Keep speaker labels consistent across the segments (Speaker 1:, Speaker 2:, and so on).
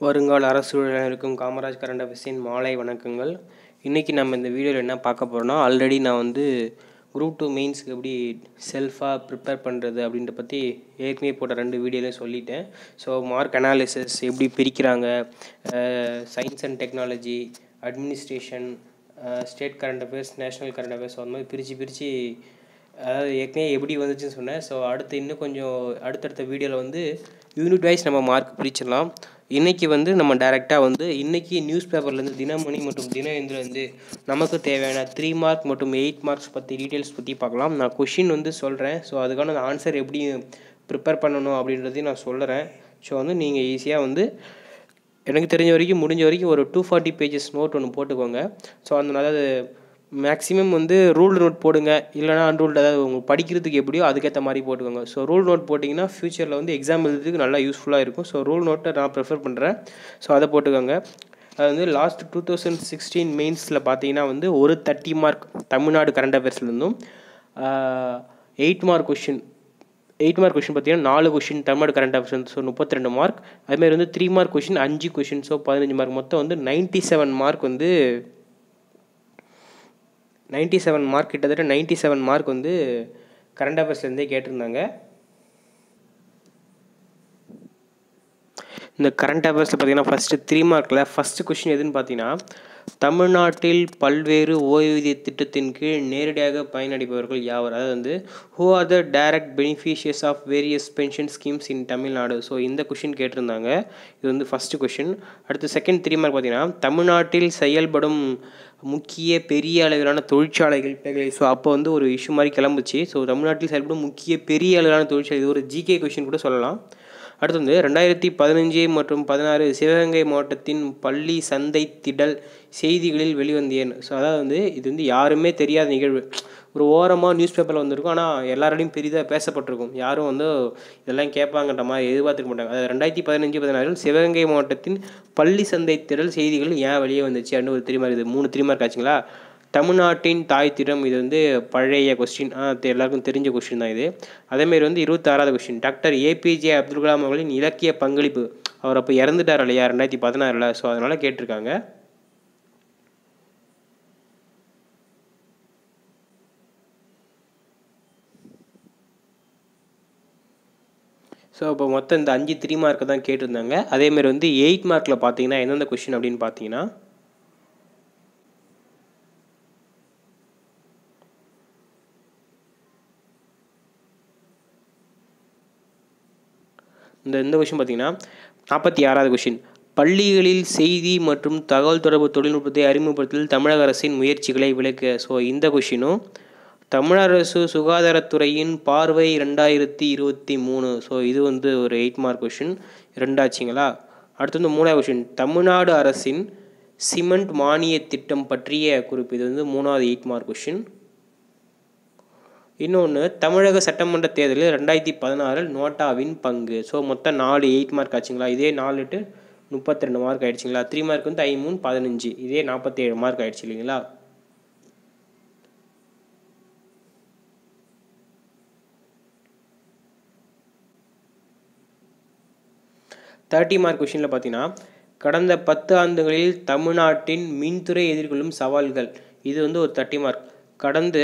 Speaker 1: வருங்கால அரசு ஊழியராக இருக்கும் காமராஜ் கரண்ட் அஃபேர்ஸின் மாலை வணக்கங்கள். இன்றைக்கி நம்ம இந்த வீடியோவில் என்ன பார்க்க போகிறோம்னா, ஆல்ரெடி நான் குரூப் 2 மெயின்ஸ்க்கு எப்படி செல்ஃபாக ப்ரிப்பேர் பண்ணுறது அப்படின்ற பற்றி ஏற்கனவே போட்ட 2 வீடியோலையும் சொல்லிட்டேன். ஸோ மார்க் அனாலிசிஸ் எப்படி பிரிக்கிறாங்க, science and technology, administration, state current affairs, national current affairs, அந்த மாதிரி பிரித்து அதாவது ஏற்கனவே எப்படி வந்துச்சுன்னு சொன்னேன். ஸோ அடுத்து இன்னும் கொஞ்சம் அடுத்தடுத்த வீடியோவில் யூனிட் வைஸ் நம்ம மார்க் பிரிச்சிடலாம். இன்றைக்கி நம்ம டேரெக்டாக இன்றைக்கி நியூஸ் பேப்பர்லேருந்து தினமணி மற்றும் தினேந்திரலேருந்து நமக்கு தேவையான 3 மார்க் மற்றும் 8 மார்க்ஸ் பற்றி டீட்டெயில்ஸ் பற்றி பார்க்கலாம். நான் கொஷின் சொல்கிறேன். ஸோ அதுக்கான ஆன்சர் எப்படி ப்ரிப்பேர் பண்ணணும் அப்படின்றதையும் நான் சொல்கிறேன். ஸோ நீங்கள் ஈஸியாக எனக்கு தெரிஞ்ச வரைக்கும் முடிஞ்ச வரைக்கும் ஒரு 240 பேஜஸ் நோட் ஒன்று போட்டுக்கோங்க. ஸோ அதாவது மேக்ஸிமம் ரூல்டு நோட் போடுங்க, இல்லைனா அன்ரூல்டு, அதாவது உங்களுக்கு படிக்கிறதுக்கு எப்படியோ அதுக்கேற்ற மாதிரி போட்டுக்கோங்க. ஸோ ரூல் நோட் போட்டிங்கன்னா ஃப்யூச்சரில் எக்ஸாம் எழுதுறதுக்கு நல்லா யூஸ்ஃபுல்லாக இருக்கும். ஸோ ரூல் நோட்டை நான் ப்ரிஃபர் பண்ணுறேன். ஸோ அதை போட்டுக்கோங்க. அது லாஸ்ட் 2016 மெயின்ஸில் பார்த்தீங்கன்னா ஒரு 30 மார்க் தமிழ்நாடு கரண்ட் அஃபேர்ஸ்லேருந்தும் 8 மார்க் கொஷின் பார்த்தீங்கன்னா 4 question Tamil Nadu current affairs, so 32 mark. அதுமாதிரி 3 mark question 5 question, so 15 mark. மொத்தம் 97 மார்க் 97 மார்க், கிட்டத்தட்ட 97 மார்க் கரண்ட் அஃபேர்ஸ்லேருந்தே கேட்டிருந்தாங்க. இந்த கரண்ட் அஃபேர்ஸில் பார்த்தீங்கன்னா ஃபஸ்ட்டு 3 மார்க்கில் ஃபஸ்ட்டு கொஷின் எதுன்னு பார்த்தீங்கன்னா, தமிழ்நாட்டில் பல்வேறு ஓய்வூதிய திட்டத்தின் கீழ் நேரடியாக பயனடைபவர்கள் யாவர், அதாவது who are the direct beneficiaries of various pension schemes in Tamil Nadu. So இந்த கொஷின் கேட்டிருந்தாங்க. இது ஃபஸ்ட்டு கொஷின். அடுத்து செகண்ட் 3 மார்க் பார்த்தீங்கன்னா, தமிழ்நாட்டில் செயல்படும் முக்கிய பெரிய அளவிலான தொழிற்சாலைகள். ஸோ அப்போ ஒரு இஷ்யூ மாதிரி கிளம்புச்சு. ஸோ தமிழ்நாட்டில் செயல்படும் முக்கிய பெரிய அளவிலான தொழிற்சாலை, இது ஒரு ஜிகே கொஷின் கூட சொல்லலாம். அடுத்து 2015 மற்றும் 16 சிவகங்கை மாவட்டத்தின் பள்ளி சந்தை திடல் செய்திகளில் வெளிவந்தேன். ஸோ அதாவது இது யாருமே தெரியாத நிகழ்வு. ஒரு ஓரமாக நியூஸ் பேப்பரில் வந்திருக்கும், ஆனால் எல்லாரோடையும் பெரிதாக பேசப்பட்டிருக்கும். யாரும் இதெல்லாம் கேட்பாங்கன்ற மாதிரி எதிர்பார்த்துக்க மாட்டாங்க. அதாவது 2015-16 சிவகங்கை மாவட்டத்தின் பள்ளி சந்தை திடல் செய்திகள் ஏன் வெளியே வந்துச்சு அப்படின்னு ஒரு 3 மார்க். இது 3 மார்க் ஆச்சுங்களா. தமிழ்நாட்டின் தாய் திட்டம், இது பழைய கொஸ்டின், எல்லாருக்கும் தெரிஞ்ச கொஸ்டின் தான் இது. அதேமாரி 26வது question, doctor APJ Abdul Kalam அவர்களின் இலக்கிய பங்களிப்பு. அவர் அப்போ இறந்துட்டார் இல்லையா 2016. ஸோ அதனால் கேட்டிருக்காங்க. ஸோ இப்போ மொத்தம் இந்த 5 3 மார்க்கு தான் கேட்டிருந்தாங்க. அதேமாரி 8 மார்க்கில் பார்த்தீங்கன்னா எந்தெந்த கொஷின் அப்படின்னு பார்த்தீங்கன்னா, இந்த கொஷின் பார்த்தீங்கன்னா 46வது கொஷின், பள்ளிகளில் செய்தி மற்றும் தகவல் தொடர்பு தொழில்நுட்பத்தை அறிமுகப்படுத்துவதில் தமிழக அரசின் முயற்சிகளை விளக்க. ஸோ இந்த கொஷினும் தமிழக அரசு சுகாதாரத்துறையின் பார்வை 2023. ஸோ இது ஒரு 8 மார்க் கொஷின், 2 ஆச்சுங்களா. அடுத்து 3வது கொஷின், தமிழ்நாடு அரசின் சிமெண்ட் மானிய திட்டம் பற்றிய குறிப்பு. இது 3வது 8 மார்க் கொஷின். இன்னொன்று, தமிழக சட்டமன்ற தேர்தலில் 2016 நோட்டாவின் பங்கு. ஸோ மொத்தம் 4 8 மார்க் ஆச்சுங்களா. இதே 4 × 32 மார்க் ஆகிடுச்சிங்களா. 3 மார்க் 5 3 15, இதே 47 மார்க் ஆகிடுச்சு இல்லைங்களா. தேர்ட்டி மார்க் கொஷினில் பார்த்தீங்கன்னா, கடந்த 10 ஆண்டுகளில் தமிழ்நாட்டின் மின்துறை எதிர்கொள்ளும் சவால்கள். இது ஒரு 30 மார்க். கடந்த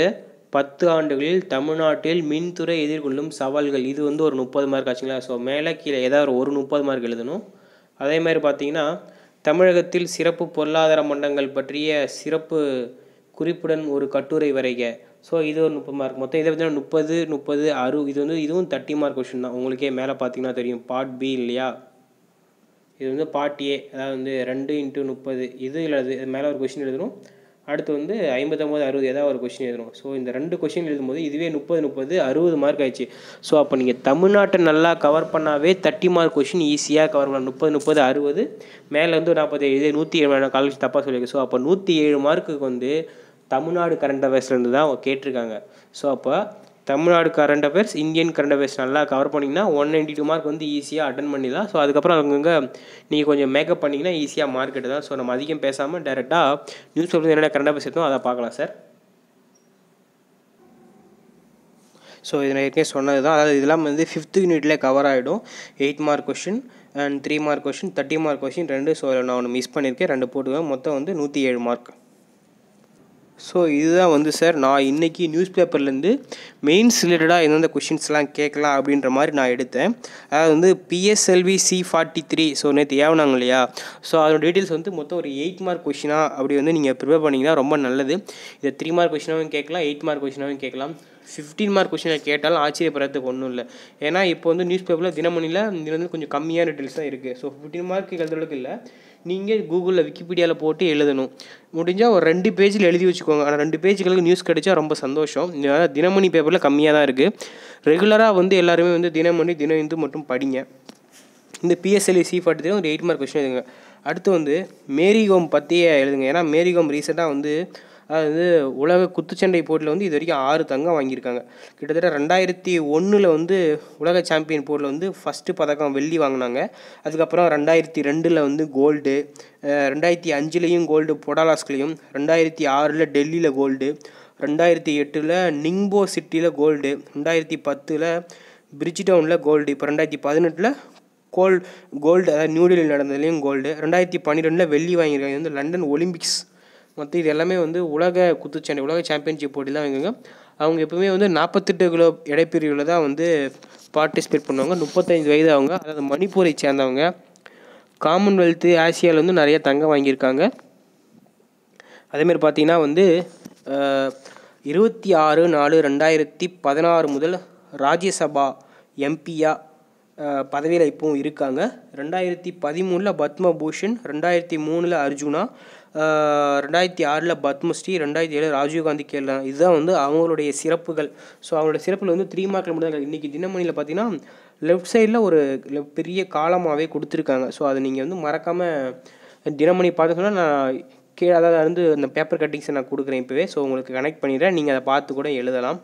Speaker 1: 10 ஆண்டுகளில் தமிழ்நாட்டில் மின்துறை எதிர்கொள்ளும் சவால்கள். இது ஒரு 30 மார்க் ஆச்சுங்களா. ஸோ மேலே கீழே ஏதாவது ஒரு 30 மார்க் எழுதணும். அதேமாதிரி பார்த்தீங்கன்னா, தமிழகத்தில் சிறப்பு பொருளாதார மண்டலங்கள் பற்றிய சிறப்பு குறிப்புடன் ஒரு கட்டுரை வரைக. ஸோ இது ஒரு 30 மார்க். மொத்தம் இதை பார்த்தீங்கன்னா 30 30 60. இதுவும் 30 மார்க் கொஷின் தான். உங்களுக்கே மேலே பார்த்தீங்கன்னா தெரியும், பார்ட் பி இல்லையா. இது பார்ட் ஏ, அதாவது 2 × 30. இது மேலே ஒரு கொஷின் எழுதணும். அடுத்து 59 60 ஏதாவது ஒரு கொஷின் எழுதணும். ஸோ இந்த 2 கொஷின் எழுதும்போது இதுவே 30 30 60 மார்க் ஆயிடுச்சு. ஸோ அப்போ நீங்கள் தமிழ்நாட்டை நல்லா கவர் பண்ணாவே 30 மார்க் கொஷின் ஈஸியாக கவர் பண்ணலாம். 30 30 60 மேலே 47, இதே 107 காலேஜ் தப்பாக சொல்லியிருக்கு. ஸோ அப்போ 107 மார்க்குக்கு தமிழ்நாடு கரண்ட் அஃபேர்ஸ்லேருந்து தான் கேட்டிருக்காங்க. ஸோ அப்போ Tamil Nadu current affairs, Indian current affairs நல்லா கவர் பண்ணிங்கன்னா 192 மார்க் ஈஸியாக அட்டன் பண்ணிடலாம். ஸோ அதுக்கப்புறம் அங்கங்கே நீங்கள் கொஞ்சம் மேக்கப் பண்ணிங்கன்னா ஈஸியாக மார்க் எடுக்கலாம். ஸோ நம்ம அதிகம் பேசாமல் டேரெக்டாக நியூஸ் பேப்பர் என்னென்ன கரண்ட் அஃபேர்ஸ் எடுத்தோம் அதை பார்க்கலாம் சார். ஸோ இது நான் ஏற்கனவே சொன்னது தான். அதாவது இதெல்லாம் வந்து 5th யூனிட்லேயே கவர் ஆகிடும். 8 mark question and 3 mark question, 30 mark question 2. So நான் ஒன்று மிஸ் பண்ணியிருக்கேன், 2 போட்டுவேன். மொத்தம் வந்து 107 மார்க். ஸோ இதுதான் வந்து சார் நான் இன்றைக்கி நியூஸ் பேப்பர்லேருந்து மெயின்ஸ் ரிலேட்டடாக எந்தெந்த கொஷின்ஸ்லாம் கேட்கலாம் அப்படின்ற மாதிரி நான் எடுத்தேன். அதாவது வந்து PSLV C43 ஸோ நேற்று ஏவனாங்க இல்லையா, ஸோ அதோட டீட்டெயில்ஸ் வந்து மொத்தம் ஒரு 8 மார்க் கொஷினாக அப்படி வந்து நீங்கள் ப்ரிப்பேர் பண்ணிங்கன்னா ரொம்ப நல்லது. இதை 3 மார்க் கொஷினாகவும் கேட்கலாம், 8 மார்க் கொஷினாகவும் கேட்கலாம். 15 மார்க் கொஷினை கேட்டாலும் ஆச்சரியப்படுறதுக்கு ஒன்றும் இல்லை. ஏன்னா இப்போ வந்து நியூஸ் பேப்பரில் தினமணியில் இது வந்து கொஞ்சம் கம்மியான டீட்டெயில்ஸ் தான் இருக்குது. ஸோ 15 மார்க் எழுதுறதுக்கு இல்லை, நீங்கள் கூகுளில் விக்கிபீடியாவில் போட்டு எழுதணும். முடிஞ்சால் ஒரு 2 பேஜில் எழுதி வச்சுக்கோங்க. ஆனால் 2 பேஜுகளுக்கு நியூஸ் கிடைச்சா ரொம்ப சந்தோஷம். தினமணி பேப்பரில் கம்மியாக தான் இருக்குது. ரெகுலராக வந்து எல்லாருமே வந்து தினமணி, தினம் இந்து மட்டும் படிங்க. இந்த PSLV C43 ஒரு 8 மார்க் கொஷின் எழுதுங்க. அடுத்து வந்து மேரிகோம் பற்றியே எழுதுங்க. ஏன்னா மேரிகோம் ரீசெண்டாக வந்து அதாவது உலக குத்துச்சண்டை போட்டியில் வந்து இது வரைக்கும் 6 தங்கம் வாங்கியிருக்காங்க. கிட்டத்தட்ட 2001 வந்து உலக சாம்பியன் போட்டியில் வந்து ஃபஸ்ட்டு பதக்கம் வெள்ளி வாங்கினாங்க. அதுக்கப்புறம் 2002 வந்து கோல்டு, 2005 கோல்டு பொடாலாஸ்க்லேயும், 2006 டெல்லியில் கோல்டு, 2008 நிங்போ சிட்டியில் கோல்டு, 2010 பிரிட்ஜ்டவுனில் கோல்டு, இப்போ 2018 கோல்டு அதாவது நியூடெல்லியில் நடந்ததுலேயும் கோல்டு, 2012 வெள்ளி வாங்கியிருக்காங்க. இது வந்து லண்டன் ஒலிம்பிக்ஸ். மற்ற இது எல்லாமே வந்து உலக குத்துச்சண்டை உலக சாம்பியன்ஷிப் போட்டி தான் வாங்குவாங்க. அவங்க எப்பவுமே வந்து 48 கிலோ எடைப்பிரிவில் தான் வந்து பார்ட்டிசிபேட் பண்ணுவாங்க. 35 வயது அவங்க, அதாவது மணிப்பூரை சேர்ந்தவங்க. காமன்வெல்த்து, ஆசியாவில் வந்து நிறைய தங்கம் வாங்கியிருக்காங்க. அதேமாதிரி பார்த்தீங்கன்னா வந்து 26/4/2016 முதல் ராஜ்யசபா எம்பியாக பதவியில் இப்போவும் இருக்காங்க. 2013 பத்மபூஷன், 2003 அர்ஜுனா, 2006 பத்மஸ்ரீ, 2007 ராஜீவ்காந்தி கேள்வி. இதுதான் வந்து அவங்களுடைய சிறப்புகள். ஸோ அவங்களோட சிறப்பில் வந்து 3 மார்க்கில் மட்டும். இன்றைக்கி தினமணியில் பார்த்தீங்கன்னா லெஃப்ட் சைடில் ஒரு பெரிய காலமாகவே கொடுத்துருக்காங்க. ஸோ அதை நீங்கள் வந்து மறக்காமல் தினமணி பார்த்து சொன்னால் நான் கீழே அதாவது வந்து அந்த பேப்பர் கட்டிங்ஸை நான் கொடுக்குறேன் இப்போவே. ஸோ உங்களுக்கு கனெக்ட் பண்ணிடுறேன், நீங்கள் அதை பார்த்து கூட எழுதலாம்.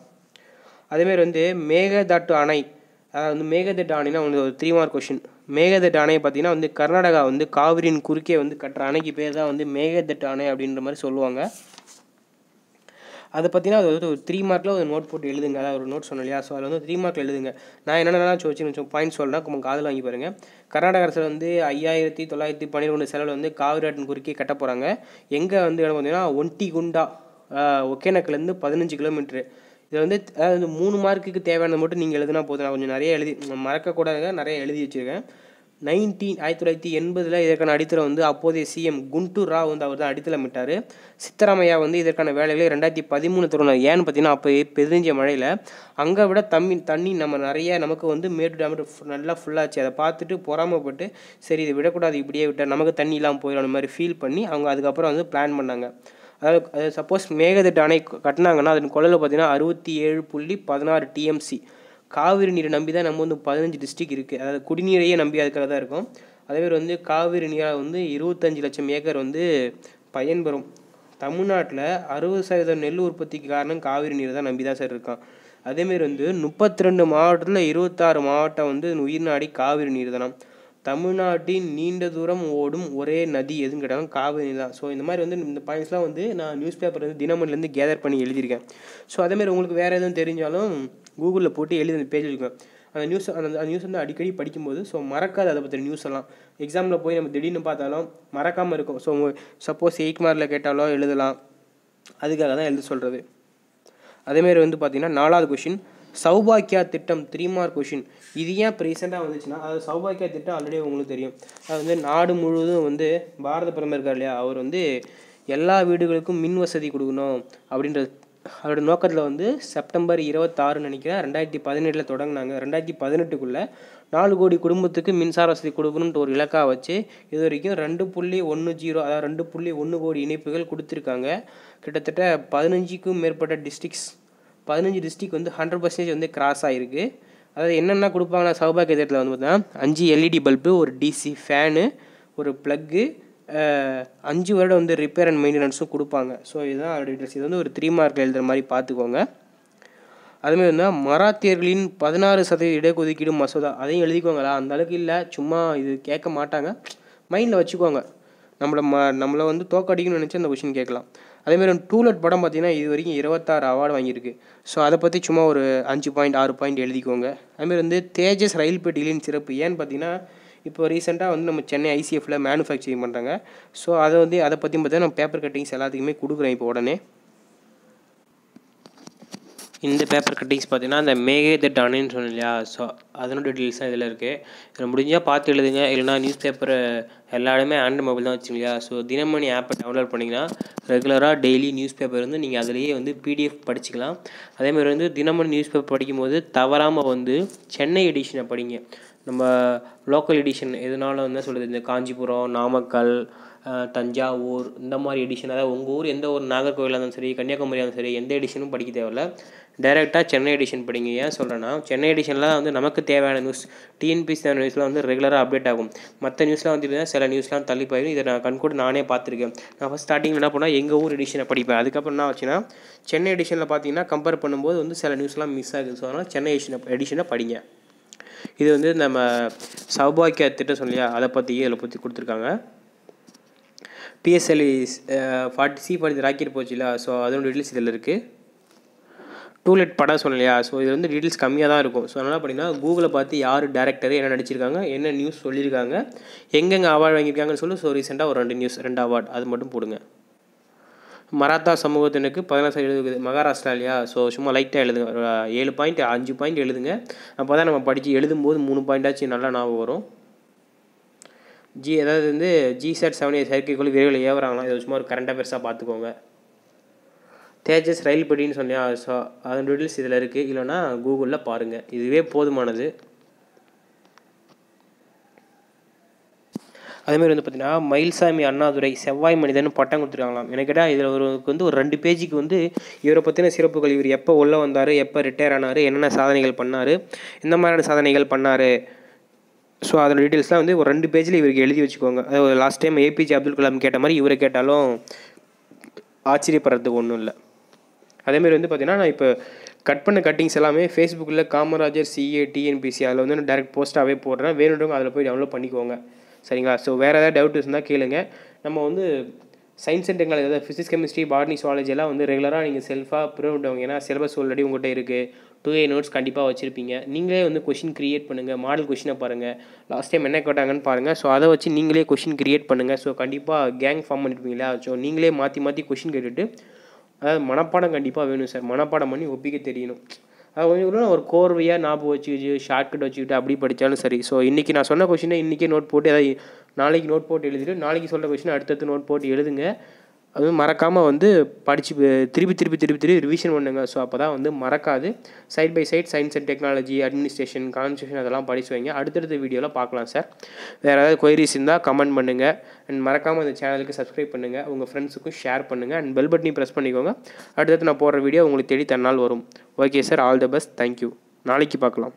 Speaker 1: அதேமாதிரி வந்து மேகதாட்டு அணை, அதாவது வந்து மேகதாட்டு அணைனா வந்து ஒரு 3 மார்க் கொஷின். மேகதாட்டு அணையை பார்த்தீங்கன்னா வந்து கர்நாடகா வந்து காவிரியின் குறுக்கே வந்து கட்டுற அணைக்கு பேர் தான் வந்து மேகதாட்டு அணை அப்படின்ற மாதிரி சொல்லுவாங்க. அதை பார்த்தீங்கன்னா அது வந்து ஒரு 3 மார்க்கில் ஒரு நோட் போட்டு எழுதுங்க. அதாவது ஒரு நோட் சொன்னேன் இல்லையா, ஸோ அதில் வந்து 3 மார்க்கில் எழுதுங்க. நான் என்னென்னா வச்சு பாயிண்ட் சொல்கிறேன், உங்கள் காதில் வாங்கி பாருங்கள். கர்நாடக அரசில் வந்து 5912 செலவில் வந்து காவிரி ஆற்றின் குறுக்கே கட்ட போகிறாங்க. எங்கே வந்து இடம் பார்த்தீங்கன்னா ஒண்டிகுண்டா, ஒகேனக்கல்லேருந்து 15 கிலோமீட்ரு. இதில் வந்து அதாவது 3 மார்க்குக்கு தேவையானது மட்டும் நீங்கள் எழுதுனா போதும். நான் கொஞ்சம் நிறைய மறக்கக்கூடாதுங்க, நிறைய எழுதி வச்சுருக்கேன். 1980 இதற்கான அடித்தளம் வந்து அப்போதைய சிஎம் குண்டூர் ராவ் வந்து அவர் தான் அடித்தளமிட்டார். சித்தராமையா வந்து இதற்கான வேலைகளை 2013 தொடங்கினார். ஏன்னு பார்த்தீங்கன்னா அப்போ பெருஞ்ச மழையில் அங்கே விட தண்ணி நம்ம நிறைய நமக்கு வந்து மேட்டு டேம் நல்லா ஃபுல்லாச்சு. அதை பார்த்துட்டு பொறாமப்பட்டு சரி இதை விடக்கூடாது, இப்படியே விட்டால் நமக்கு தண்ணி இல்லாமல் போயிடும் அந்த மாதிரி ஃபீல் பண்ணி அவங்க அதுக்கப்புறம் வந்து பிளான் பண்ணாங்க. அதாவது சப்போஸ் மேகதாட்டு அணை கட்டினாங்கன்னா அதன் கொள்ளல பார்த்தீங்கன்னா 67.16 TMC. காவிரி நீரை நம்பி தான் நம்ம வந்து 15 டிஸ்ட்ரிக்ட் இருக்குது. அதாவது குடிநீரையே நம்பி அதுக்காக தான் இருக்கும். அதேமாதிரி வந்து காவிரி நீராக வந்து 25 லட்சம் ஏக்கர் வந்து பயன்பெறும். தமிழ்நாட்டில் 60% நெல் உற்பத்திக்கு காரணம் காவிரி நீர் தான் நம்பி தான் சார் இருக்கான். அதேமாரி வந்து 32 மாவட்டத்தில் 26 மாவட்டம் வந்து உயிர்நாடி காவிரி நீர் தானே. தமிழ்நாட்டின் நீண்ட தூரம் ஓடும் ஒரே நதி எதுன்னு கேட்டாங்க, காவிரி தான். ஸோ இந்த மாதிரி வந்து இந்த பாயிண்ட்ஸ்லாம் வந்து நான் நியூஸ் பேப்பர் வந்து தினமணிலேருந்து கேதர் பண்ணி எழுதியிருக்கேன். ஸோ அதேமாதிரி உங்களுக்கு வேறு எதுவும் தெரிஞ்சாலும் கூகுளில் போட்டு எழுதி அந்த பேஜ் இருக்கும். அந்த நியூஸ் வந்து அடிக்கடி படிக்கும்போது ஸோ மறக்காது அதை பற்றி நியூஸ் எல்லாம். எக்ஸாமில் போய் நம்ம திடீர்னு பார்த்தாலும் மறக்காமல் இருக்கும். ஸோ சப்போஸ் 8 மார்க்கில் கேட்டாலோ எழுதலாம், அதுக்காக தான் எழுத சொல்கிறது. அதேமாரி வந்து பார்த்திங்கன்னா 4வது கொஷின் சௌபாக்கியா திட்டம் 3 மார்க் கொஷின். இது ஏன் இப்போ ரீசெண்டாக வந்துச்சுன்னா அது சௌபாக்கியா திட்டம் ஆல்ரெடி உங்களுக்கு தெரியும். அது வந்து நாடு முழுவதும் வந்து பாரத பிரதமர் இருக்கார் இல்லையா, அவர் வந்து எல்லா வீடுகளுக்கும் மின் வசதி கொடுக்கணும் அப்படின்ற அவரோட நோக்கத்தில் வந்து செப்டம்பர் 26 நினைக்கிறேன் 2017 தொடங்கினாங்க. 2018 4 கோடி குடும்பத்துக்கு மின்சார வசதி கொடுக்கணுன்ட்டு ஒரு இலக்காக வச்சு இது வரைக்கும் 2.10 அதாவது 2.1 கோடி இணைப்புகள் கொடுத்துருக்காங்க. கிட்டத்தட்ட 15க்கும் மேற்பட்ட டிஸ்ட்ரிக்ஸ் 15 டிஸ்ட்ரிக்ட் வந்து 100% வந்து கிராஸ் ஆகிருக்கு. அதாவது என்னென்ன கொடுப்பாங்கன்னா சௌபாக்கிய திட்டத்தில் வந்து பார்த்தீங்கன்னா 5 LED பல்பு, ஒரு DC ஃபேனு, ஒரு ப்ளக்கு, 5 வருடம் வந்து ரிப்பேர் அண்ட் மெயின்டெனன்ஸும் கொடுப்பாங்க. ஸோ இதுதான் டீட்டெயில்ஸ். இது வந்து ஒரு 3 மார்க் எழுதுகிற மாதிரி பார்த்துக்கோங்க. அதுமாதிரி வந்து மராத்தியர்களின் 16% இடஒதுக்கீடு மசோதா அதையும் எழுதிக்கோங்களா. அந்த அளவுக்கு இல்லை, சும்மா இது கேட்க மாட்டாங்க, மைண்டில் வச்சுக்கோங்க. நம்மளை வந்து தோக்கடிக்கணும்னு நினச்சி அந்த கொஷின் கேட்கலாம். அதேமாதிரி டூலெட் படம் பார்த்திங்கன்னா இது வரைக்கும் 26 அவார்டு வாங்கியிருக்கு. ஸோ அதை பற்றி சும்மா ஒரு 5 பாயிண்ட் 6 பாயிண்ட் எழுதிக்கோங்க. அதுமாதிரி வந்து தேஜஸ் ரயில் பெட்டிகளின் சிறப்பு ஏன்னு பார்த்தீங்கன்னா, இப்போ ரீசெண்டாக வந்து நம்ம சென்னை ஐசிஎஃப்ல மேனுஃபேக்சரிங் பண்ணுறாங்க. ஸோ அதை பற்றி பார்த்தீங்கன்னா நம்ம பேப்பர் கட்டிங்ஸ் எல்லாத்துக்குமே கொடுக்குறேன் இப்போ உடனே. இந்த பேப்பர் கட்டிங்ஸ் பார்த்தீங்கன்னா அந்த மேகே த டானேன்னு சொன்னேன் இல்லையா, ஸோ அதனோட டீட்டெயில்ஸ் தான் இதில் இருக்குது. இதில் முடிஞ்சால் பார்த்து எழுதுங்க. இல்லைனா நியூஸ் பேப்பரை எல்லா இடமே ஆண்ட்ராய்டு மொபைல் தான் வச்சுங்க இல்லையா, ஸோ தினமணி ஆப்பை டவுன்லோட் பண்ணிங்கன்னா ரெகுலராக டெய்லி நியூஸ் பேப்பர் வந்து நீங்கள் அதிலேயே வந்து பிடிஎஃப் படிச்சுக்கலாம். அதேமாதிரி வந்து தினமணி நியூஸ் பேப்பர் படிக்கும்போது தவறாமல் வந்து சென்னை எடிஷனை படிங்க. நம்ம லோக்கல் எடிஷன் எதுனாலும் வந்து சொல்லுது, இந்த காஞ்சிபுரம், நாமக்கல், தஞ்சாவூர் இந்த மாதிரி எடிஷன், அதாவது உங்கள் ஊர் எந்த ஒரு நாகர்கோவிலாக இருந்தாலும் சரி, கன்னியாகுமரியாக இருந்தாலும் சரி, எந்த எடிஷனும் படிக்க தேவையில்ல. டைரெக்டாக சென்னை எடிஷன் படிங்க. ஏன் சொல்கிறேன்னா, சென்னை எடிஷனில் வந்து நமக்கு தேவையான நியூஸ், டிஎன்பிசி நியூஸ்லாம் வந்து ரெகுலராக அப்டேட் ஆகும். மற்ற நியூஸ்லாம் வந்து சில நியூஸ்லாம் தள்ளி போயிடும். இதை நான் கண்கூட நானே பார்த்துருக்கேன். நான் ஃபஸ்ட் ஸ்டார்டிங்கில் என்ன பண்ணால் எங்கள் ஊர் எடிஷனை படிப்பேன். அதுக்கப்புறம் என்ன ஆச்சுன்னா, சென்னை எடிஷனில் பார்த்தீங்கன்னா கம்பேர் பண்ணும்போது வந்து சில நியூஸ்லாம் மிஸ் ஆகுது. ஸோ அதனால் சென்னை எடிஷனை படிங்க. இது வந்து நம்ம சௌபாக்கிய திட்டம் சொல்லியா, அதை இதில் பற்றி கொடுத்துருக்காங்க. பிஎஸ்எல்இ 40C ராக்கெட் போச்சு இல்லையா, ஸோ அதோட டீட்டெயில்ஸ் இதில் இருக்குது. டூலெட் படம் சொன்னலையா, ஸோ இது வந்து டீட்டெயில்ஸ் கம்மியாக தான் இருக்கும். ஸோ அதனால் பார்த்தீங்கன்னா கூகுளை பார்த்து யார் டேரக்டர், என்ன நடிச்சிருக்காங்க, என்ன நியூஸ் சொல்லியிருக்காங்க, எங்கெங்கே அவார்டு வாங்கியிருக்காங்கன்னு சொல்லி, ஸோ ரீசெண்டாக ஒரு 2 அவார்டு அது மட்டும் போடுங்க. மராத்தா சமூகத்தினருக்கு 16 எழுதுது மகாராஷ்டிரா இல்லையா, ஸோ சும்மா லைட்டாக எழுதுங்க. 7 பாயிண்ட் 5 பாயிண்ட் எழுதுங்க. அப்போ தான் நம்ம படித்து எழுதும்போது 3 பாயிண்டாச்சும் நல்லா ஞாபகம் வரும். அதாவது வந்து ஜிசாட் 7A செயற்கைக்கோள் விரைவில் ஏவுறாங்களாம். இது சும்மா ஒரு கரண்ட் அஃபேர்ஸாக பார்த்துக்கோங்க. தேஜஸ் ரயில் பெட்டின்னு சொன்னியா, ஸோ அதன் டீட்டெயில்ஸ் இதில் இருக்குது. இல்லைனா கூகுளில் பாருங்கள், இதுவே போதுமானது. அதேமாதிரி வந்து பார்த்திங்கன்னா மயில்சாமி அண்ணாதுரை செவ்வாய் மனிதன் பட்டம் கொடுத்துருக்காங்களாம். எனக்கு கேட்டால் இதில் வந்து ஒரு 2 பேஜுக்கு வந்து இவரை பற்றின சிறப்புகள், இவர் எப்போ உள்ளே வந்தார், எப்போ ரிட்டையர் ஆனார், என்னென்ன சாதனைகள் பண்ணார், இந்த மாதிரியான சாதனைகள் பண்ணார், ஸோ அதோட டீட்டெயில்ஸ்லாம் வந்து ஒரு 2 பேஜில் இவருக்கு எழுதி வச்சுக்கோங்க. அதாவது last time APJ Abdul Kalam கேட்ட மாதிரி இவரை கேட்டாலும் ஆச்சரியப்படுறதுக்கு ஒன்றும் இல்லை. அதேமாதிரி வந்து பார்த்திங்கன்னா நான் இப்போ கட் பண்ண கட்டிங்ஸ் எல்லாமே ஃபேஸ்புக்கில் காமராஜர் சிஏ டிஎன்பிசி அதில் வந்து நான் டேரெக்ட் போஸ்ட்டாகவே போடுறேன். வேணுன்றவங்க அதில் போய் டவுன்லோட் பண்ணிக்கோங்க. சரிங்களா? ஸோ வேறு ஏதாவது டவுட் இருந்தால் கேளுங்க. நம்ம வந்து சயின்ஸ் அண்ட் டெக்னாலஜி, அதாவது ஃபிசிக்ஸ், கெமிஸ்ட்ரி, பாட்னி, சுவாலஜி எல்லாம் வந்து ரெகுலராக நீங்கள் செல்ஃபாக ப்ரிப்பேர் பண்ணுவாங்க. ஏன்னா சிலபஸ் ஆல்ரெடி உங்கள்கிட்ட இருக்குது. 2A நோட்ஸ் கண்டிப்பாக வச்சுருப்பீங்க. நீங்களே வந்து கொஷின் க்ரியேட் பண்ணுங்கள். மாடல் கொஷினை பாருங்கள், லாஸ்ட் டைம் என்ன கேட்டாங்கன்னு பாருங்கள். ஸோ அதை வச்சு நீங்களே கொஷின் க்ரியேட் பண்ணுங்கள். ஸோ கண்டிப்பாக கேங் ஃபார்ம் பண்ணியிருப்பீங்களா, ஸோ நீங்களே மாற்றி கொஷின் கேட்டுட்டு, அதாவது மனப்பாடம் கண்டிப்பாக வேணும் சார். மனப்பாடம் பண்ணி ஒப்பிக்க தெரியணும். அது கொஞ்சம் ஒரு கோர்வையாக ஞாபகம் வச்சுக்கிச்சு, ஷார்ட்கட் வச்சுக்கிட்டு அப்படி படித்தாலும் சரி. ஸோ இன்றைக்கி நான் சொன்ன கொஷினை இன்றைக்கே நோட் போட்டு, அதாவது நாளைக்கு நோட் போட்டு எழுதிட்டு, நாளைக்கு சொல்கிற கொஷினை அடுத்தடுத்து நோட் போட்டு எழுதுங்க. அதுவும் மறக்காமல் வந்து படித்து திருப்பி ரிவிஷன் பண்ணுங்க. ஸோ அப்போ தான் வந்து மறக்காது. Side by side science and technology, administration, constitution அதெல்லாம் படிச்சு வைங்க. அடுத்தடுத்த வீடியோவில் பார்க்கலாம் சார். வேறு ஏதாவது கொயரிஸ் இருந்தால் கமெண்ட் பண்ணுங்கள். அண்ட் மறக்காமல் இந்த சேனலுக்கு சப்ஸ்கிரைப் பண்ணுங்கள். உங்கள் ஃப்ரெண்ட்ஸுக்கும் ஷேர் பண்ணுங்கள். அண்ட் பெல் பட்டனையும் ப்ரெஸ் பண்ணிக்கோங்க. அடுத்தடுத்து நான் போடுற வீடியோ உங்களுக்கு தேடி தன்னால் வரும். Okay sir, all the best, thank you. நாளைக்கு பார்க்கலாம்.